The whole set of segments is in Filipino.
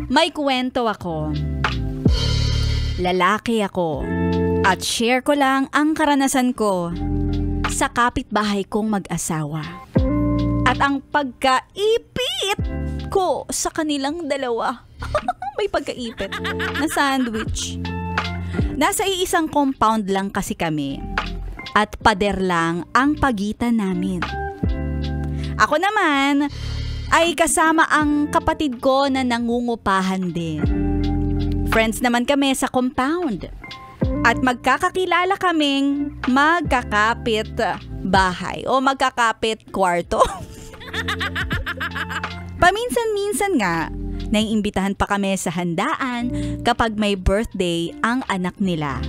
May kwento ako. Lalaki ako. At share ko lang ang karanasan ko sa kapitbahay kong mag-asawa. At ang pagkaipit ko sa kanilang dalawa. May pagkaipit na sandwich. Nasa iisang compound lang kasi kami. At pader lang ang pagitan namin. Ako naman ay kasama ang kapatid ko na nangungupahan din. Friends naman kami sa compound. At magkakakilala kaming magkakapit bahay o magkakapit kwarto. Paminsan-minsan nga, naiimbitahan pa kami sa handaan kapag may birthday ang anak nila.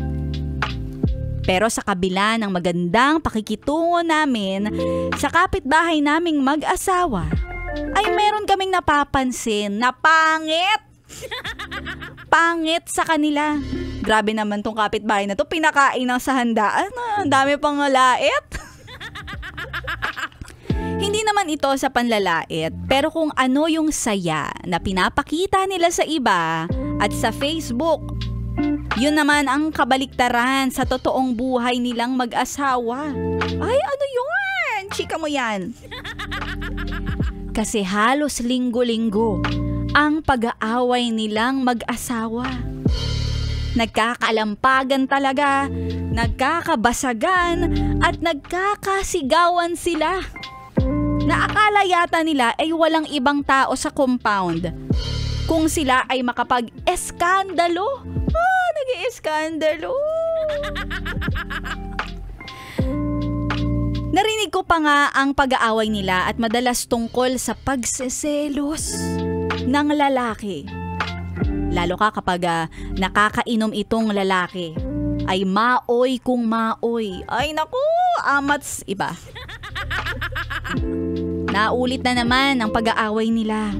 Pero sa kabila ng magandang pakikitungo namin sa kapitbahay naming mag-asawa, ay meron kaming napapansin na pangit. Pangit sa kanila. Grabe naman tong kapitbahay na to. Pinakain ng sa handaan. Ang dami pang lait. Hindi naman ito sa panlalait. Pero kung ano yung saya na pinapakita nila sa iba at sa Facebook, yun naman ang kabaliktaran sa totoong buhay nilang mag-asawa. Ay, ano yun? Chika mo yan. Kasi halos linggo-linggo ang pag-aaway nilang mag-asawa. Nagkakalampagan talaga, nagkakabasagan at nagkakasigawan sila. Na akala yata nila ay walang ibang tao sa compound kung sila ay makapag-eskandalo. Nag-ieskandalo. Narinig ko pa nga ang pag-aaway nila at madalas tungkol sa pagseselos ng lalaki. Lalo ka kapag nakakainom itong lalaki. Ay maoy kung maoy. Ay naku, amats iba. Naulit na naman ang pag-aaway nila.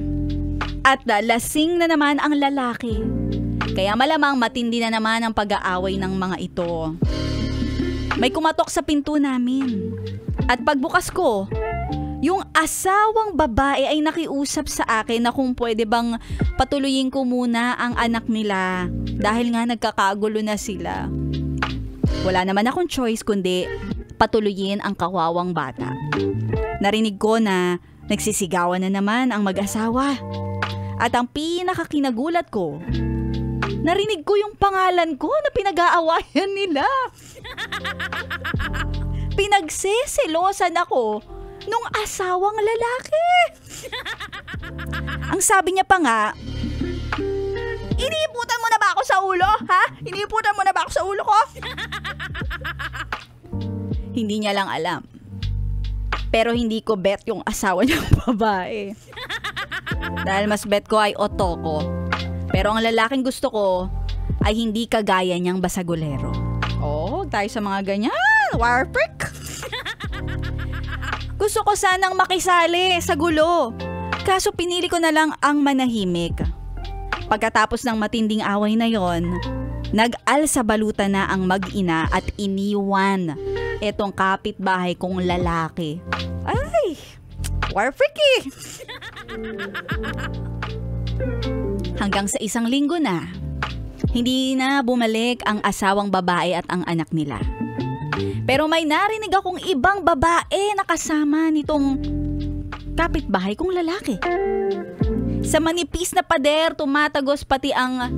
At lasing na naman ang lalaki. Kaya malamang matindi na naman ang pag-aaway ng mga ito. May kumatok sa pinto namin. At pagbukas ko, yung asawang babae ay nakiusap sa akin na kung pwede bang patuloyin ko muna ang anak nila dahil nga nagkakagulo na sila. Wala naman akong choice kundi patuloyin ang kawawang bata. Narinig ko na nagsisigawan na naman ang mag-asawa. At ang pinakakinagulat ko, narinig ko yung pangalan ko na pinag-aawayan nila. Pinagseselosan ako nung asawang lalaki. Ang sabi niya pa nga, iniiputan mo na ba ako sa ulo? Ha? Iniiputan mo na ba ako sa ulo ko? Hindi niya lang alam. Pero hindi ko bet yung asawa niyang babae. Dahil mas bet ko ay otoko. Pero ang lalaking gusto ko ay hindi kagaya niyang basagulero. Oh, tayo sa mga ganyan. Warprick. Gusto ko sanang makisali sa gulo. Kaso pinili ko na lang ang manahimik. Pagkatapos ng matinding away na yon, nag-alsabaluta na ang mag-ina at iniwan etong kapitbahay kong lalaki. Ay, warfreaky! Hanggang sa isang linggo na, hindi na bumalik ang asawang babae at ang anak nila. Pero may narinig akong ibang babae na kasama nitong kapitbahay kong lalaki. Sa manipis na pader, tumatagos pati ang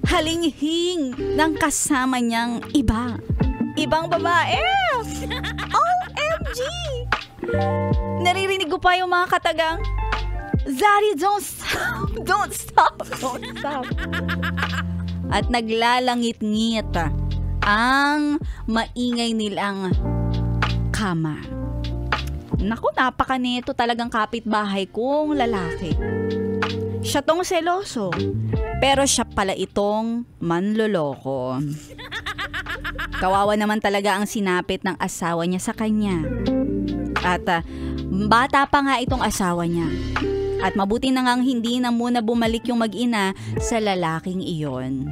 halinghing ng kasama niyang iba. Ibang babae! OMG! Naririnig ko pa yung mga katagang, Zari, don't stop! Don't stop! Don't stop! At naglalangit-ngit ang maingay nilang kama. Naku, napakaneto talagang kapitbahay kong lalaki. Siya tong seloso, pero siya pala itong manloloko. Kawawa naman talaga ang sinapit ng asawa niya sa kanya. At bata pa nga itong asawa niya. At mabuti na ngang hindi na muna bumalik yung mag-ina sa lalaking iyon.